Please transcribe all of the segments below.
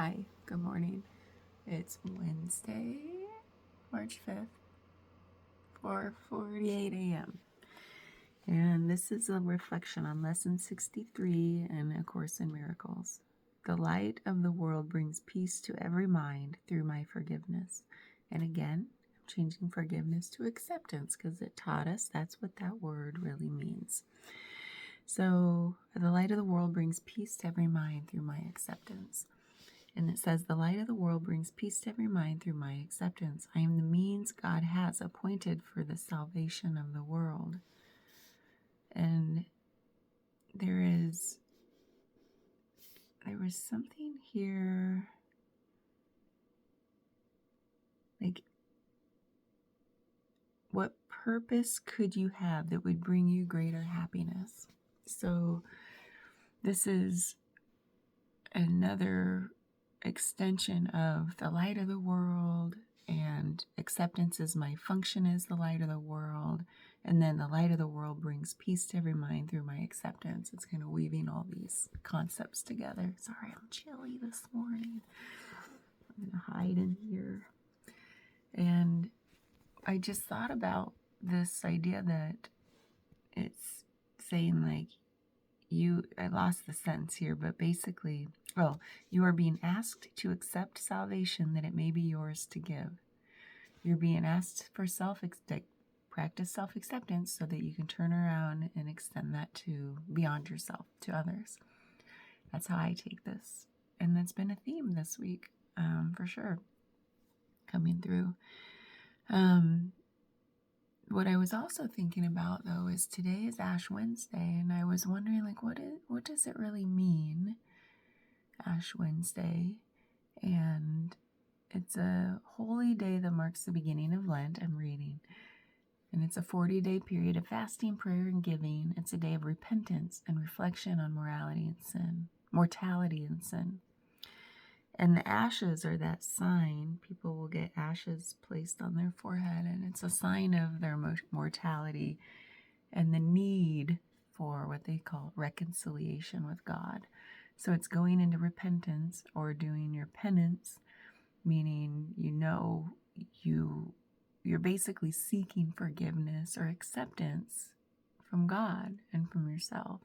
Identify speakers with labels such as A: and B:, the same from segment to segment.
A: Hi, good morning. It's Wednesday, March 5th, 4:48 a.m. And this is a reflection on Lesson 63 in A Course in Miracles. The light of the world brings peace to every mind through my forgiveness. And again, I'm changing forgiveness to acceptance because it taught us that's what that word really means. So, the light of the world brings peace to every mind through my acceptance. And it says, the light of the world brings peace to every mind through my acceptance. I am the means God has appointed for the salvation of the world. And there was something here, like, what purpose could you have that would bring you greater happiness? So this is another extension of the light of the world, and acceptance is my function as the light of the world, and then the light of the world brings peace to every mind through my acceptance. It's kind of weaving all these concepts together. Sorry, I'm chilly this morning. I'm gonna hide in here. And I just thought about this idea that it's saying, like, I lost the sentence here, but basically, you are being asked to accept salvation that it may be yours to give. You're being asked for practice self-acceptance so that you can turn around and extend that to beyond yourself, to others. That's how I take this. And that's been a theme this week, for sure, coming through. What I was also thinking about, though, is today is Ash Wednesday, and I was wondering, like, what does it really mean, Ash Wednesday? And it's a holy day that marks the beginning of Lent, I'm reading. And it's a 40-day period of fasting, prayer, and giving. It's a day of repentance and reflection on mortality and sin. And the ashes are that sign. People will get ashes placed on their forehead, and it's a sign of their mortality and the need for what they call reconciliation with God. So it's going into repentance or doing your penance, meaning you're basically seeking forgiveness or acceptance from God and from yourself.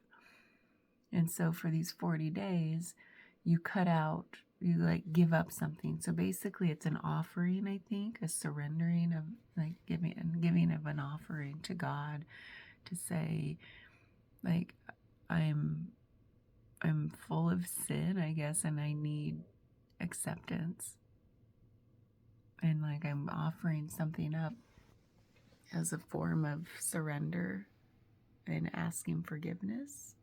A: And so for these 40 days, you give up something. So basically it's an offering, I think, a surrendering of, like, giving of an offering to God to say, like, I'm full of sin, I guess, and I need acceptance. And, like, I'm offering something up as a form of surrender and asking forgiveness.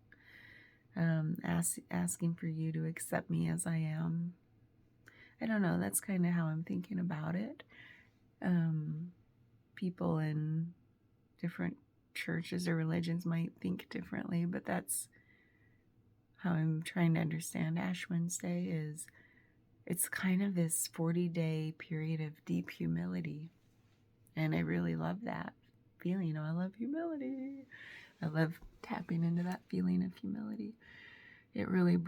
A: Asking for you to accept me as I am. I don't know, that's kind of how I'm thinking about it. People in different churches or religions might think differently, but that's how I'm trying to understand Ash Wednesday. It's kind of this 40-day period of deep humility. And I really love that feeling. I love humility. I love tapping into that feeling of humility. It really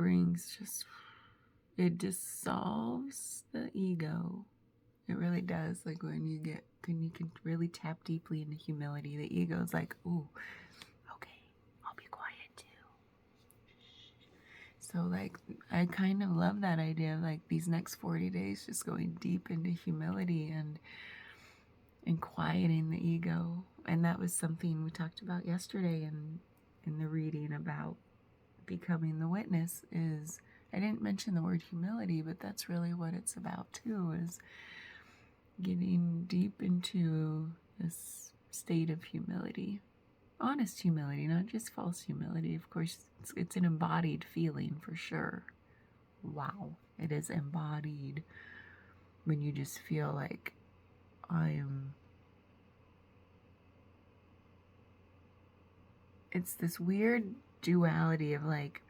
A: it dissolves the ego. It really does. Like, when you can really tap deeply into humility, the ego's like, ooh, okay, I'll be quiet too. So, like, I kind of love that idea of, like, these next 40 days just going deep into humility and quieting the ego. And that was something we talked about yesterday in the reading about becoming the witness. Is I didn't mention the word humility, but that's really what it's about too, is getting deep into this state of humility. Honest humility, not just false humility. Of course, it's an embodied feeling for sure. Wow, it is embodied when you just feel like, it's this weird duality of, like,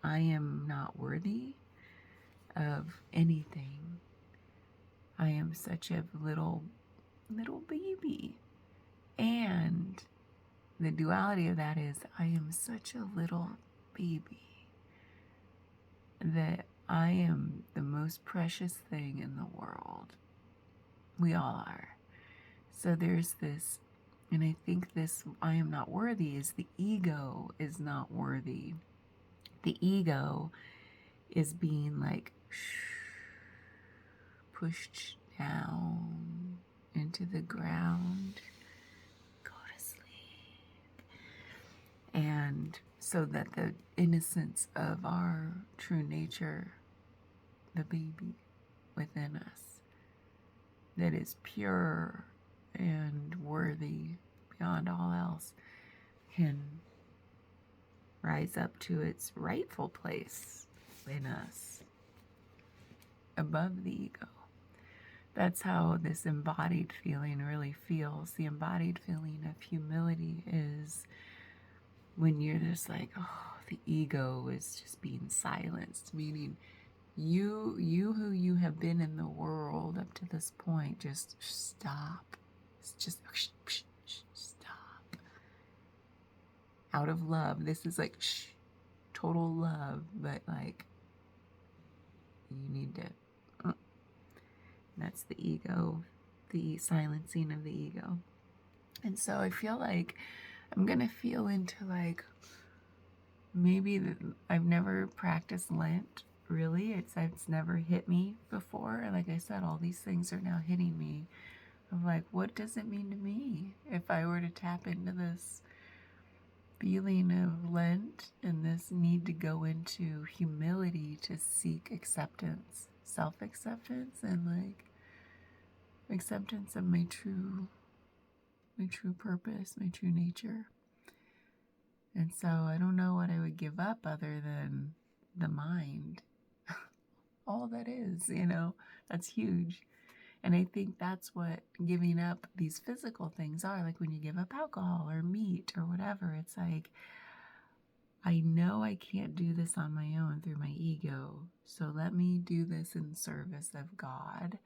A: I am not worthy of anything. I am such a little baby. And the duality of that is, I am such a little baby that I am the most precious thing in the world. We all are. So there's this, and I think this I am not worthy is the ego is not worthy. The ego is being like pushed down into the ground. Go to sleep. And so that the innocence of our true nature, the baby within us, that is pure and worthy beyond all else, can rise up to its rightful place in us, above the ego. That's how this embodied feeling really feels. The embodied feeling of humility is when you're just like, oh, the ego is just being silenced, meaning you who you have been in the world up to this point, just stop. It's just stop. Out of love. This is like total love, but like you need to. That's the ego, the silencing of the ego. And so I feel like I'm gonna feel into like maybe I've never practiced Lent. Really, it's never hit me before. Like I said, all these things are now hitting me. Of like, what does it mean to me if I were to tap into this feeling of Lent and this need to go into humility to seek acceptance, self-acceptance, and like acceptance of my true purpose, my true nature. And so I don't know what I would give up other than the mind. All that is, that's huge. And I think that's what giving up these physical things are. Like when you give up alcohol or meat or whatever, it's like, I know I can't do this on my own through my ego. So let me do this in service of God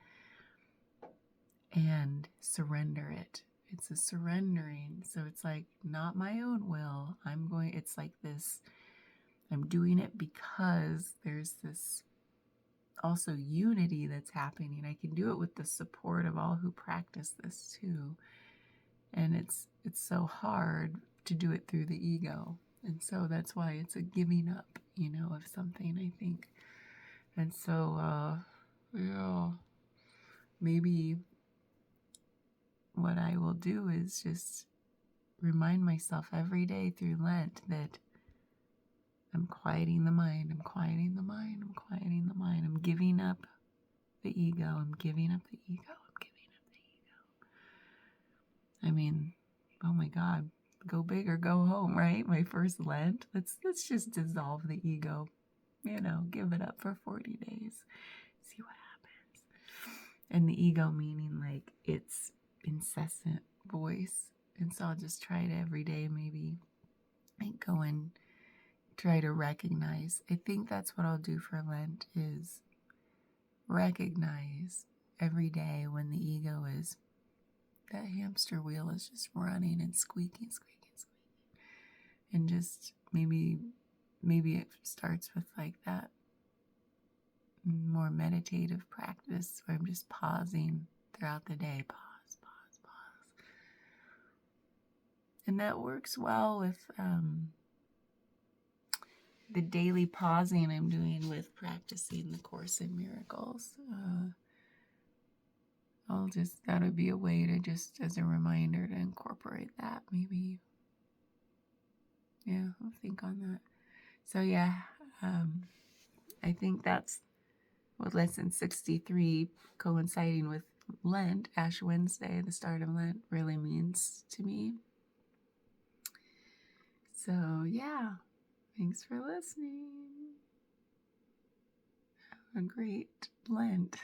A: and surrender it. It's a surrendering. So it's like not my own will. It's like this, I'm doing it because there's this also unity that's happening. I can do it with the support of all who practice this too. And it's so hard to do it through the ego. And so that's why it's a giving up, of something, I think. And so, yeah, maybe what I will do is just remind myself every day through Lent that I'm quieting the mind, I'm quieting the mind, I'm quieting the mind. I'm giving up the ego, I'm giving up the ego, I'm giving up the ego. I mean, oh my God, go big or go home, right? My first Lent. Let's just dissolve the ego, give it up for 40 days. See what happens. And the ego meaning like its incessant voice. And so I'll just try it every day, maybe like go and try to recognize. I think that's what I'll do for Lent is recognize every day when the ego is, that hamster wheel is just running and squeaking. And just maybe it starts with like that more meditative practice where I'm just pausing throughout the day. Pause. And that works well with the daily pausing I'm doing with practicing the Course in Miracles. That'll be a way to just as a reminder to incorporate that maybe. Yeah, I'll think on that. So yeah, I think that's what lesson 63, coinciding with Lent, Ash Wednesday, the start of Lent, really means to me. So yeah, thanks for listening. Have a great Lent.